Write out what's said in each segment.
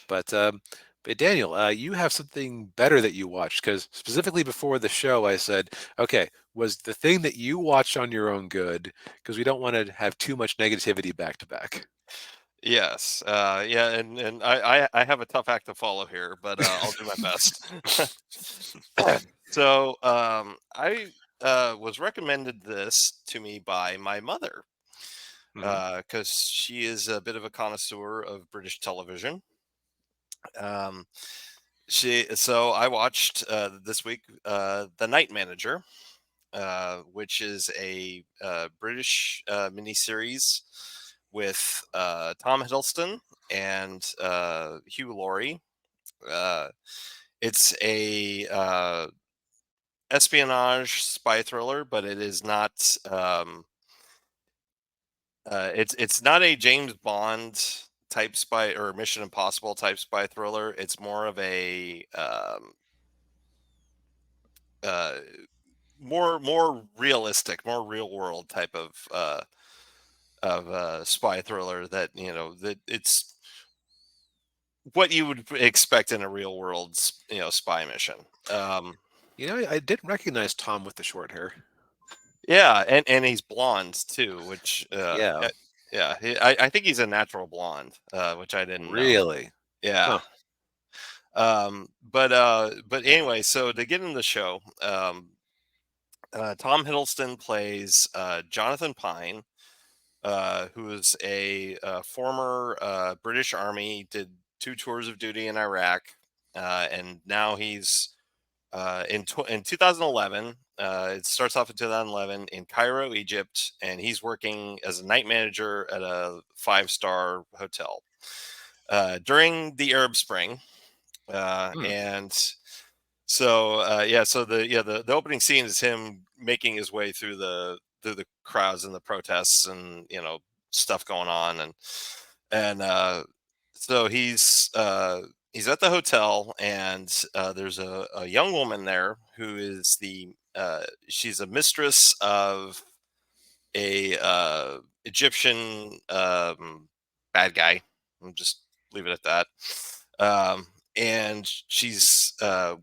But Daniel, you have something better that you watched because specifically before the show, I said, okay, was the thing that you watched on your own good? Because we don't want to have too much negativity back to back. Yes. Yeah, and I have a tough act to follow here, but I'll do my best. So I was recommended this to me by my mother Hmm. because she is a bit of a connoisseur of British television. Um, so I watched this week The Night Manager, which is a British miniseries with Tom Hiddleston and Hugh Laurie. Uh, it's a espionage spy thriller, but it is not. It's not a James Bond type spy or Mission Impossible type spy thriller. It's more of a uh, more realistic, more real world type of spy thriller that that it's what you would expect in a real world spy mission. Um, I didn't recognize Tom with the short hair. yeah, and he's blonde too, which Yeah, yeah, I think he's a natural blonde, which I didn't know. really. Yeah. Huh. But anyway, so to get in the show, Tom Hiddleston plays Jonathan Pine, who is a former British Army, did 2 tours of duty in Iraq, and now he's in 2011. It starts off in 2011 in Cairo, Egypt, and he's working as a night manager at a 5-star hotel during the Arab Spring, Hmm. and the opening scene is him making his way through the crowds and the protests and stuff going on, and so he's at the hotel, and there's a young woman there who is she's a mistress of a Egyptian bad guy. I'll just leave it at that. And she's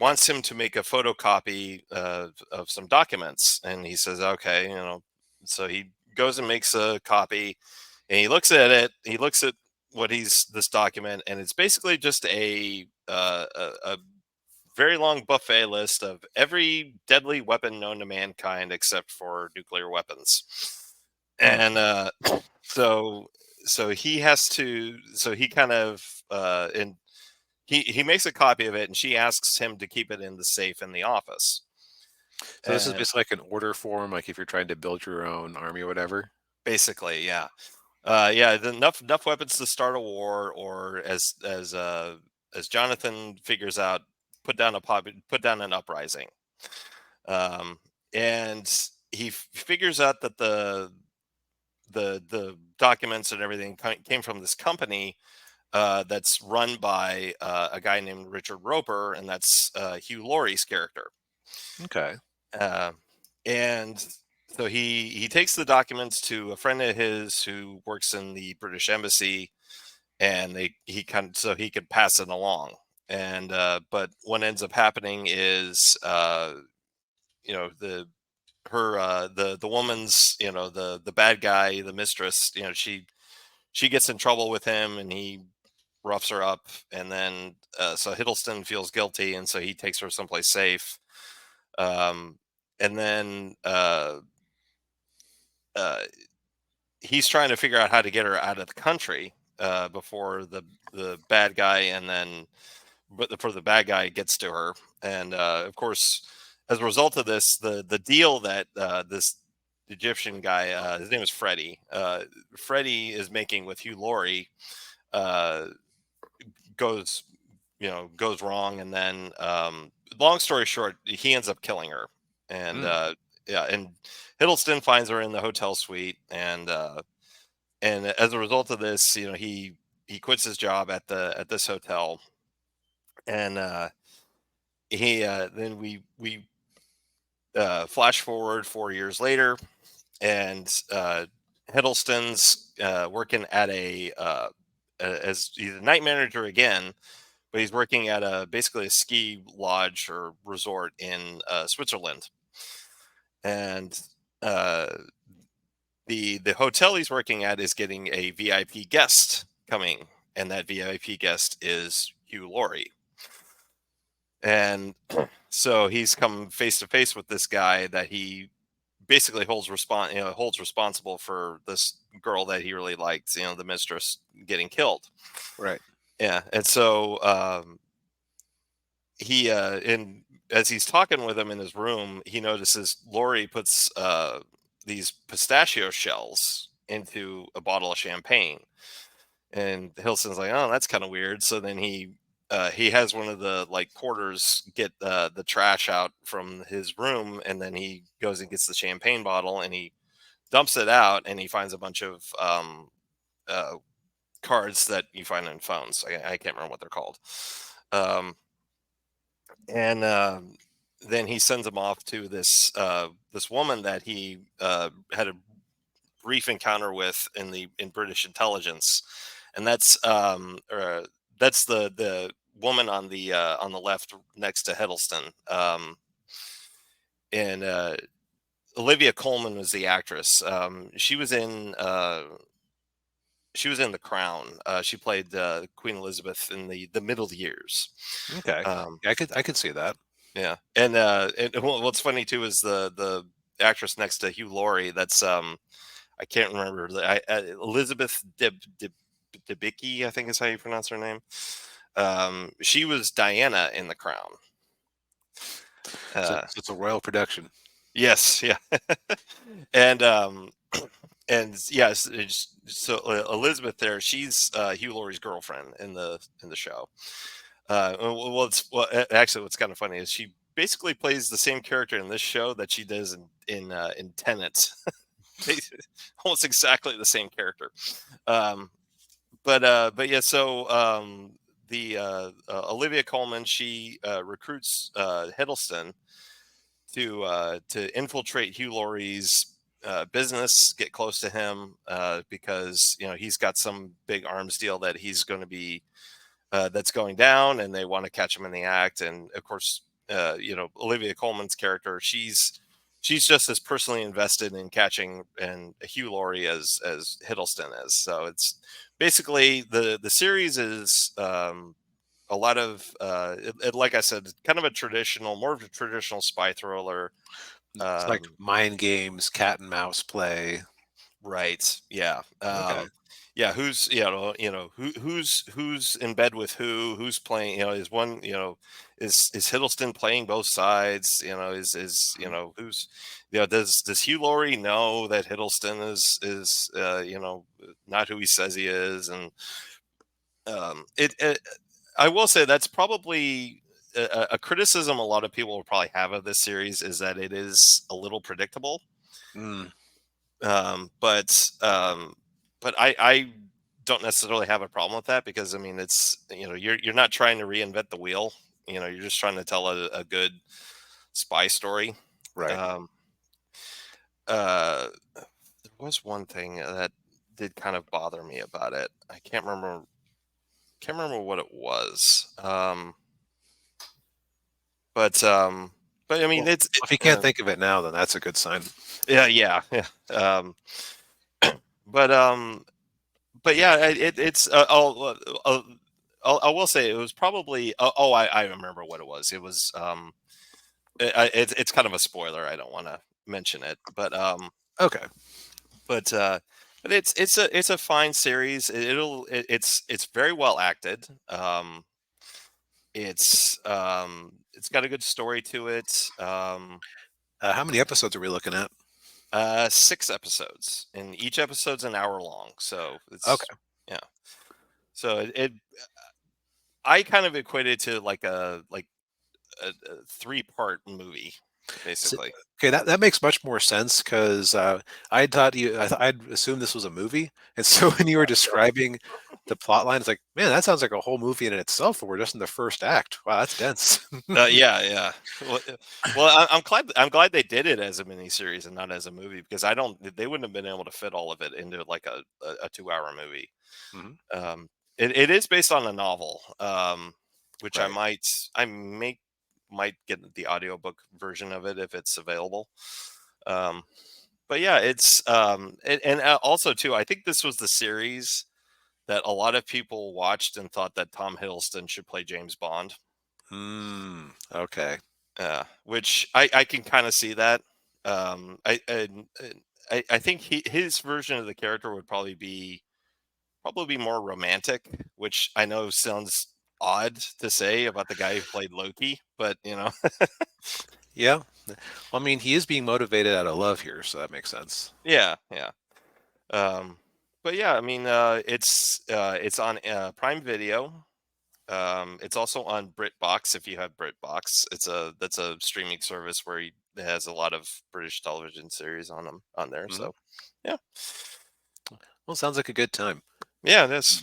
wants him to make a photocopy of some documents, and he says, "Okay, So he goes and makes a copy, and he looks at it. He looks at what he's this document, and it's basically just a very long buffet list of every deadly weapon known to mankind except for nuclear weapons. Hmm. And so so he has to so he kind of and he makes a copy of it, and she asks him to keep it in the safe in the office. So this is And basically like an order form, like if you're trying to build your own army or whatever. basically, yeah. Yeah, enough weapons to start a war, or as Jonathan figures out, put down an uprising. Um, and figures out that the documents and everything came from this company that's run by a guy named Richard Roper, and that's Hugh Laurie's character. Okay. Uh, and so he takes the documents to a friend of his who works in the British Embassy, and he kind of, so he could pass it along. And but what ends up happening is you know the the woman's the bad guy, the mistress, she gets in trouble with him, and he roughs her up, and then so Hiddleston feels guilty, and so he takes her someplace safe. um, and then uh, he's trying to figure out how to get her out of the country before the bad guy, and then but before the bad guy gets to her. And of course, as a result of this, the deal that this Egyptian guy, his name is Freddie. Freddie is making with Hugh Laurie uh, goes goes wrong, and then long story short, he ends up killing her. And Hmm. yeah, and Hiddleston finds her in the hotel suite, and as a result of this, he quits his job at this hotel, and he then we flash forward 4 years later, and Hiddleston's working at as he's a night manager again, but he's working at basically a ski lodge or resort in Switzerland, and uh, the hotel he's working at is getting a VIP guest coming, and that VIP guest is Hugh Laurie. And so he's come face to face with this guy that he basically holds responsible for this girl that he really liked, the mistress getting killed. Right. Yeah, and so he in as he's talking with him in his room, he notices Laurie puts these pistachio shells into a bottle of champagne, and Hiddleston's like, "Oh, that's kind of weird." So then he has one of the like porters get the trash out from his room, and then he goes and gets the champagne bottle and he dumps it out, and he finds a bunch of uh, cards that you find in phones. I can't remember what they're called. Um, and then he sends him off to this woman that he had a brief encounter with in British intelligence, and that's the woman on the left next to Hiddleston. And Olivia Colman was the actress. She was in The Crown. She played Queen Elizabeth in the middle years. Okay. Um, Yeah, I could see that. yeah, and what's funny too is the actress next to Hugh Laurie. That's I can't remember. Elizabeth Debicki, I think is how you pronounce her name. She was Diana in The Crown. So, Uh, so it's a royal production. yes, yeah, and and yes, so Elizabeth there, she's Hugh Laurie's girlfriend in the show. Actually, what's kind of funny is she basically plays the same character in this show that she does in Tenet. Almost exactly the same character. Um, but yeah, so the Olivia Colman, she recruits Hiddleston to infiltrate Hugh Laurie's business, get close to him because he's got some big arms deal that he's going to be that's going down, and they want to catch him in the act. And of course, Olivia Colman's character, she's just as personally invested in catching and Hugh Laurie as Hiddleston is. So it's basically the series is a lot of like I said, kind of more of a traditional spy thriller. It's like Um, mind games, cat and mouse play. right? Yeah. Okay. Yeah. Who's in bed with who's playing, is one, is Hiddleston playing both sides? Is Mhm. who's, does Hugh Laurie know that Hiddleston is not who he says he is? And it I will say that's probably a criticism a lot of people will probably have of this series, is that it is a little predictable. Mm, Um, but um, but I don't necessarily have a problem with that, because I mean, it's, you're not trying to reinvent the wheel. You're just trying to tell a good spy story. right. Um, uh, there was one thing that did kind of bother me about it. I can't remember what it was. But but I mean, Well, if you can't think of it now, then that's a good sign. yeah, yeah, yeah. But but yeah, it's I will say it was probably, I remember what it was. It was it's kind of a spoiler. I don't want to mention it, Okay. but but it's a fine series. It's very well acted. It's got a good story to it. How many episodes are we looking at? 6 episodes, and each episode's an hour long. So it's, Okay. yeah. So I kind of equated to like a 3-part movie, So, basically. okay, that makes much more sense because I thought I'd assumed this was a movie, and so when you were describing the plot line, it's like, man, that sounds like a whole movie in itself. But we're just in the first act. Wow, that's dense. Yeah, yeah. Well, I'm glad they did it as a miniseries and not as a movie, because they wouldn't have been able to fit all of it into like a 2-hour movie. Mhm. Um, it is based on a novel, which Right. I might get the audiobook version of it if it's available. Um, but yeah, it's and also too, I think this was the series that a lot of people watched and thought that Tom Hiddleston should play James Bond. Okay. Which I can kind of see that. I think his version of the character would probably be more romantic, which I know sounds odd to say about the guy who played Loki, but Yeah. Well, I mean, he is being motivated out of love here, so that makes sense. yeah, yeah. Um, but yeah, I mean, it's on Prime Video. It's also on BritBox if you have BritBox. That's a streaming service where it has a lot of British television series on there. Hmm. So, yeah, Well, sounds like a good time. yeah, it is.